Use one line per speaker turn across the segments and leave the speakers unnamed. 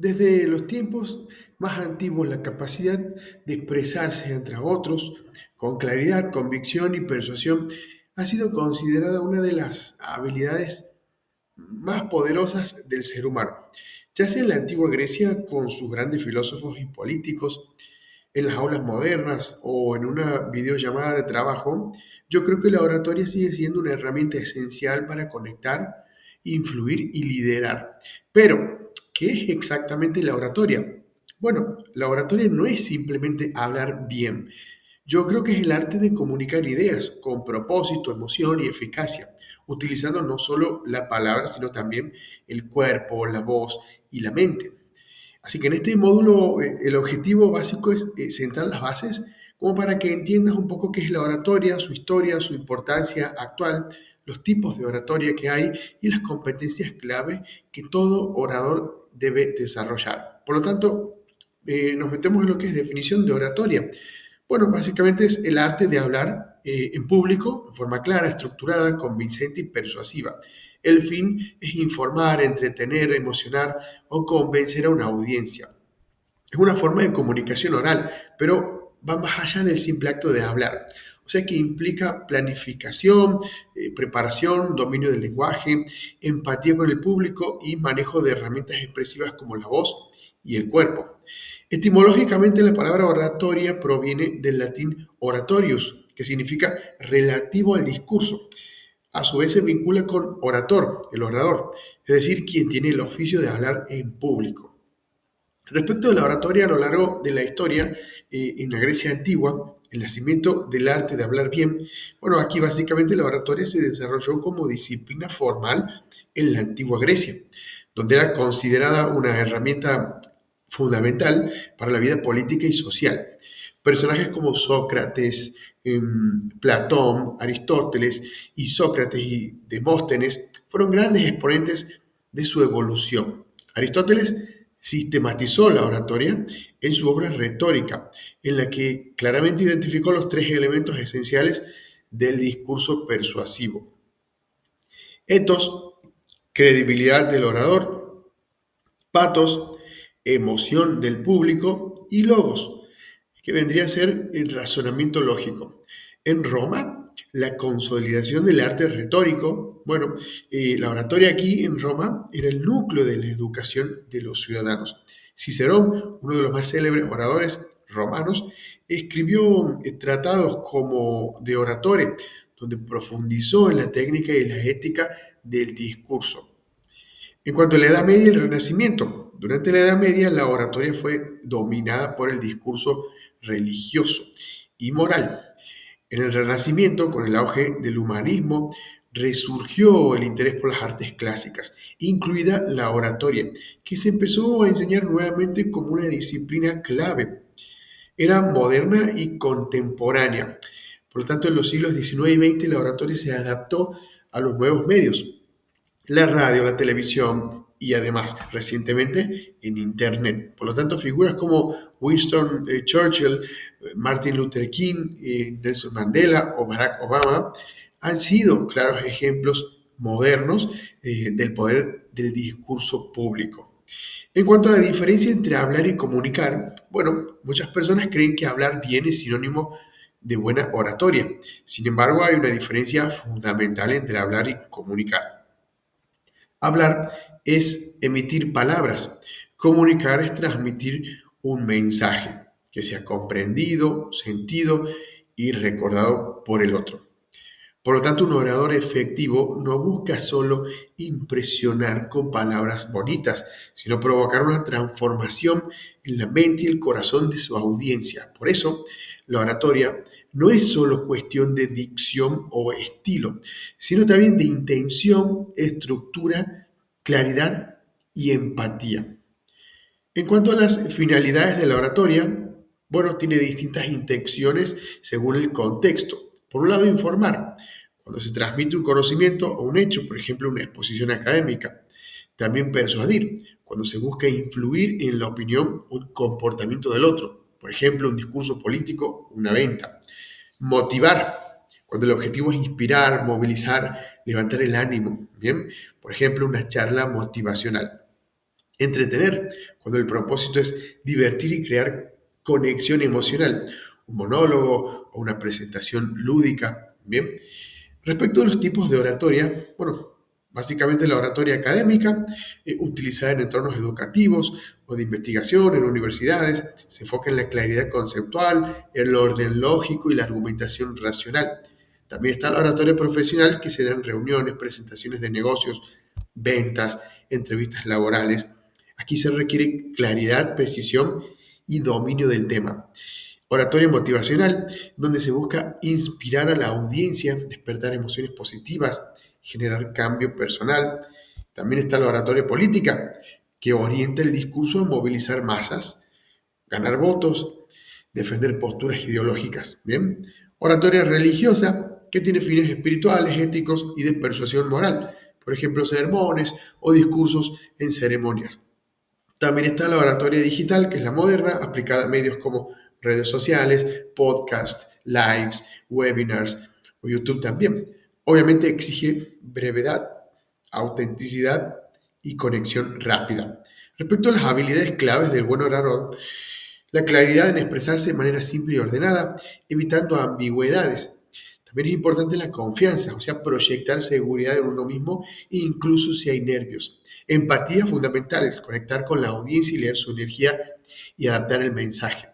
Desde los tiempos más antiguos, la capacidad de expresarse entre otros con claridad, convicción y persuasión ha sido considerada una de las habilidades más poderosas del ser humano. Ya sea en la antigua Grecia con sus grandes filósofos y políticos, en las aulas modernas o en una videollamada de trabajo, yo creo que la oratoria sigue siendo una herramienta esencial para conectar, influir y liderar. Pero, ¿qué es exactamente la oratoria? Bueno, la oratoria no es simplemente hablar bien. Yo creo que es el arte de comunicar ideas con propósito, emoción y eficacia, utilizando no solo la palabra, sino también el cuerpo, la voz y la mente. Así que en este módulo el objetivo básico es sentar las bases como para que entiendas un poco qué es la oratoria, su historia, su importancia actual, los tipos de oratoria que hay y las competencias clave que todo orador debe desarrollar. Por lo tanto, nos metemos en lo que es definición de oratoria. Bueno, básicamente es el arte de hablar en público de forma clara, estructurada, convincente y persuasiva. El fin es informar, entretener, emocionar o convencer a una audiencia. Es una forma de comunicación oral, pero va más allá del simple acto de hablar. O sea que implica planificación, preparación, dominio del lenguaje, empatía con el público y manejo de herramientas expresivas como la voz y el cuerpo. Etimológicamente, la palabra oratoria proviene del latín oratorius, que significa relativo al discurso. A su vez se vincula con orator, el orador, es decir, quien tiene el oficio de hablar en público. Respecto de la oratoria a lo largo de la historia, en la Grecia antigua, el nacimiento del arte de hablar bien, bueno, aquí básicamente la oratoria se desarrolló como disciplina formal en la antigua Grecia, donde era considerada una herramienta fundamental para la vida política y social. Personajes como Sócrates, Platón, Aristóteles y Sócrates y Demóstenes fueron grandes exponentes de su evolución. Aristóteles sistematizó la oratoria en su obra retórica, en la que claramente identificó los tres elementos esenciales del discurso persuasivo: etos, credibilidad del orador; patos, emoción del público; y logos, que vendría a ser el razonamiento lógico. En Roma, la consolidación del arte retórico, bueno, la oratoria aquí en Roma era el núcleo de la educación de los ciudadanos. Cicerón, uno de los más célebres oradores romanos, escribió tratados como De Oratore, donde profundizó en la técnica y la ética del discurso. En cuanto a la Edad Media y el Renacimiento, durante la Edad Media la oratoria fue dominada por el discurso religioso y moral. En el Renacimiento, con el auge del humanismo, resurgió el interés por las artes clásicas, incluida la oratoria, que se empezó a enseñar nuevamente como una disciplina clave. Era moderna y contemporánea. Por lo tanto, en los siglos XIX y XX la oratoria se adaptó a los nuevos medios: la radio, la televisión y además recientemente en Internet. Por lo tanto, figuras como Winston Churchill, Martin Luther King, Nelson Mandela o Barack Obama han sido claros ejemplos modernos del poder del discurso público. En cuanto a la diferencia entre hablar y comunicar, bueno, muchas personas creen que hablar bien es sinónimo de buena oratoria. Sin embargo, hay una diferencia fundamental entre hablar y comunicar. Hablar es emitir palabras. Comunicar es transmitir un mensaje que sea comprendido, sentido y recordado por el otro. Por lo tanto, un orador efectivo no busca solo impresionar con palabras bonitas, sino provocar una transformación en la mente y el corazón de su audiencia. Por eso, la oratoria no es solo cuestión de dicción o estilo, sino también de intención, estructura, claridad y empatía. En cuanto a las finalidades de la oratoria, bueno, tiene distintas intenciones según el contexto. Por un lado, informar, cuando se transmite un conocimiento o un hecho, por ejemplo, una exposición académica. También persuadir, cuando se busca influir en la opinión o comportamiento del otro, por ejemplo, un discurso político, una venta. Motivar, cuando el objetivo es inspirar, movilizar, levantar el ánimo, ¿bien? Por ejemplo, una charla motivacional. Entretener, cuando el propósito es divertir y crear conexión emocional, un monólogo o una presentación lúdica. Bien, respecto a los tipos de oratoria, bueno, básicamente la oratoria académica, utilizada en entornos educativos o de investigación en universidades, se enfoca en la claridad conceptual, el orden lógico y la argumentación racional. También está la oratoria profesional, que se da en reuniones, presentaciones de negocios, ventas, entrevistas laborales. Aquí se requiere claridad, precisión y dominio del tema. Oratoria motivacional, donde se busca inspirar a la audiencia, despertar emociones positivas, generar cambio personal. También está la oratoria política, que orienta el discurso a movilizar masas, ganar votos, defender posturas ideológicas. Bien, oratoria religiosa, que tiene fines espirituales, éticos y de persuasión moral, por ejemplo, sermones o discursos en ceremonias. También está la oratoria digital, que es la moderna, aplicada a medios como redes sociales, podcasts, lives, webinars o YouTube también. Obviamente exige brevedad, autenticidad y conexión rápida. Respecto a las habilidades claves del buen orador, la claridad en expresarse de manera simple y ordenada, evitando ambigüedades. También es importante la confianza, o sea, proyectar seguridad en uno mismo, incluso si hay nervios. Empatía fundamental, conectar con la audiencia y leer su energía y adaptar el mensaje.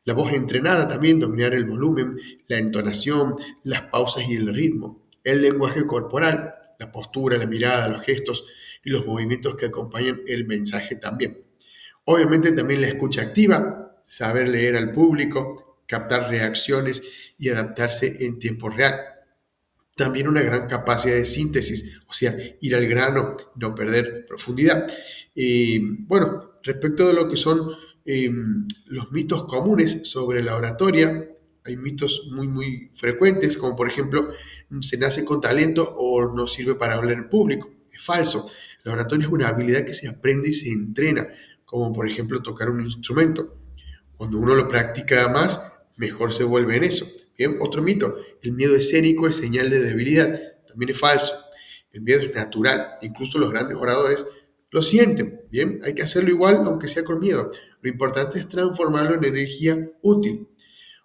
La voz entrenada también, dominar el volumen, la entonación, las pausas y el ritmo. El lenguaje corporal, la postura, la mirada, los gestos y los movimientos que acompañan el mensaje también. Obviamente también la escucha activa, saber leer al público, captar reacciones y adaptarse en tiempo real. También una gran capacidad de síntesis, o sea, ir al grano, no perder profundidad. Bueno, respecto de lo que son los mitos comunes sobre la oratoria, hay mitos muy frecuentes, como por ejemplo, se nace con talento o no sirve para hablar en público. Es falso. La oratoria es una habilidad que se aprende y se entrena, como por ejemplo tocar un instrumento. Cuando uno lo practica más, mejor se vuelve en eso. Bien, otro mito, el miedo escénico es señal de debilidad. También es falso. El miedo es natural. Incluso los grandes oradores lo sienten. Bien, hay que hacerlo igual aunque sea con miedo. Lo importante es transformarlo en energía útil.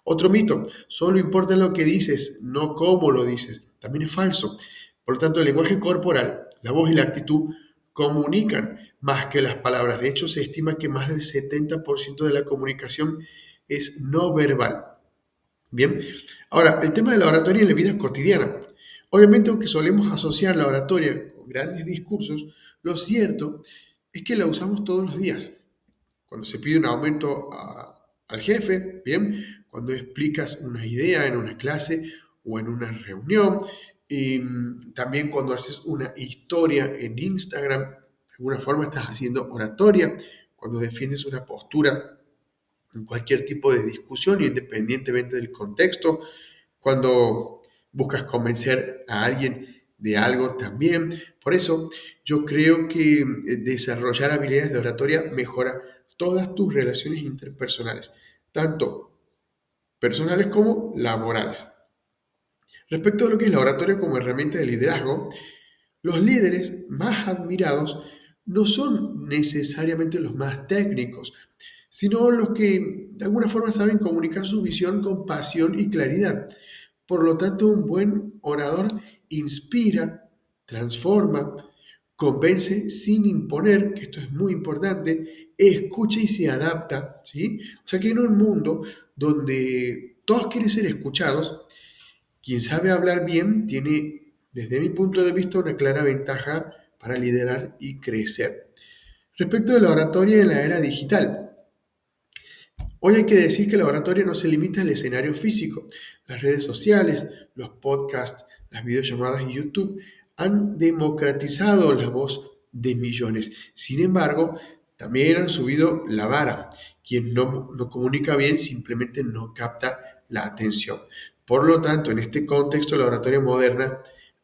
Otro mito, solo importa lo que dices, no cómo lo dices. También es falso. Por lo tanto, el lenguaje corporal, la voz y la actitud comunican más que las palabras. De hecho, se estima que más del 70% de la comunicación es no verbal. Bien, ahora, el tema de la oratoria en la vida cotidiana. Obviamente, aunque solemos asociar la oratoria con grandes discursos, lo cierto es que la usamos todos los días. Cuando se pide un aumento al jefe, bien, cuando explicas una idea en una clase o en una reunión, y también cuando haces una historia en Instagram, de alguna forma estás haciendo oratoria, cuando defiendes una postura en cualquier tipo de discusión, independientemente del contexto, cuando buscas convencer a alguien de algo también. Por eso yo creo que desarrollar habilidades de oratoria mejora todas tus relaciones interpersonales, tanto personales como laborales. Respecto a lo que es la oratoria como herramienta de liderazgo, los líderes más admirados no son necesariamente los más técnicos, sino los que de alguna forma saben comunicar su visión con pasión y claridad. Por lo tanto, un buen orador inspira, transforma, convence sin imponer, que esto es muy importante, escucha y se adapta, ¿sí? O sea que en un mundo donde todos quieren ser escuchados, quien sabe hablar bien tiene, desde mi punto de vista, una clara ventaja para liderar y crecer. Respecto de la oratoria en la era digital, hoy hay que decir que la oratoria no se limita al escenario físico. Las redes sociales, los podcasts, las videollamadas y YouTube han democratizado la voz de millones. Sin embargo, también han subido la vara. Quien no comunica bien simplemente no capta la atención. Por lo tanto, en este contexto, la oratoria moderna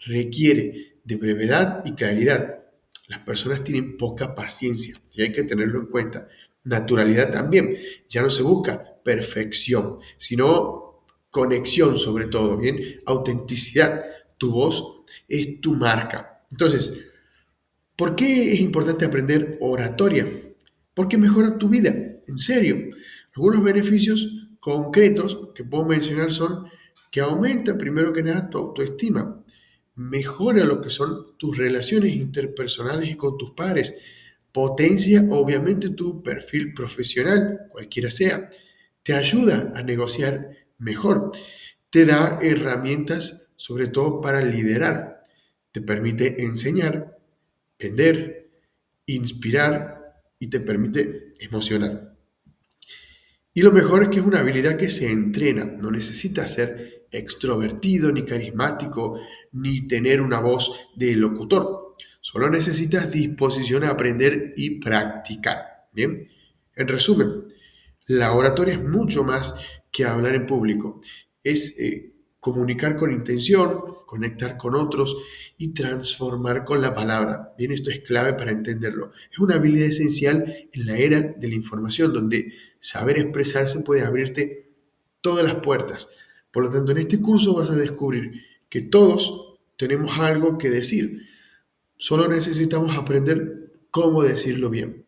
requiere de brevedad y claridad. Las personas tienen poca paciencia y hay que tenerlo en cuenta. Naturalidad también. Ya no se busca perfección, sino conexión sobre todo, ¿bien? Autenticidad. Tu voz es tu marca. Entonces, ¿Por qué es importante aprender oratoria? Porque mejora tu vida, en serio. Algunos beneficios concretos que puedo mencionar son que aumenta primero que nada tu autoestima, mejora lo que son tus relaciones interpersonales y con tus pares, potencia obviamente tu perfil profesional, cualquiera sea, te ayuda a negociar mejor, te da herramientas sobre todo para liderar, te permite enseñar, vender, inspirar y te permite emocionar. Y lo mejor es que es una habilidad que se entrena, no necesitas ser extrovertido, ni carismático, ni tener una voz de locutor. Solo necesitas disposición a aprender y practicar. Bien, en resumen, la oratoria es mucho más que hablar en público. Es comunicar con intención, conectar con otros y transformar con la palabra. Bien, esto es clave para entenderlo. Es una habilidad esencial en la era de la información, donde saber expresarse puede abrirte todas las puertas. Por lo tanto, en este curso vas a descubrir que todos tenemos algo que decir. Solo necesitamos aprender cómo decirlo bien.